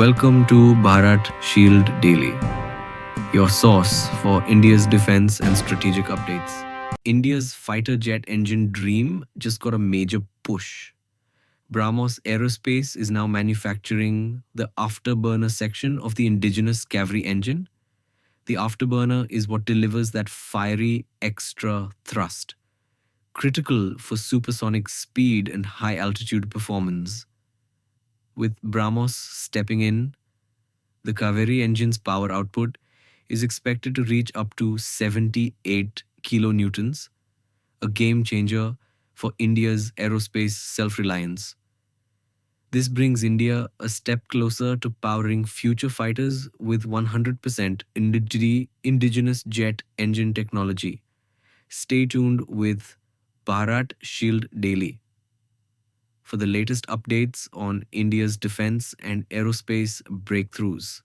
Welcome to Bharat Shield Daily, your source for India's defense and strategic updates. India's fighter jet engine dream just got a major push. BrahMos Aerospace is now manufacturing the afterburner section of the indigenous Kaveri engine. The afterburner is what delivers that fiery extra thrust, critical for supersonic speed and high altitude performance. With BrahMos stepping in, the Kaveri engine's power output is expected to reach up to 78 kilonewtons, a game changer for India's aerospace self-reliance. This brings India a step closer to powering future fighters with 100% indigenous jet engine technology. Stay tuned with Bharat Shield Daily for the latest updates on India's defense and aerospace breakthroughs.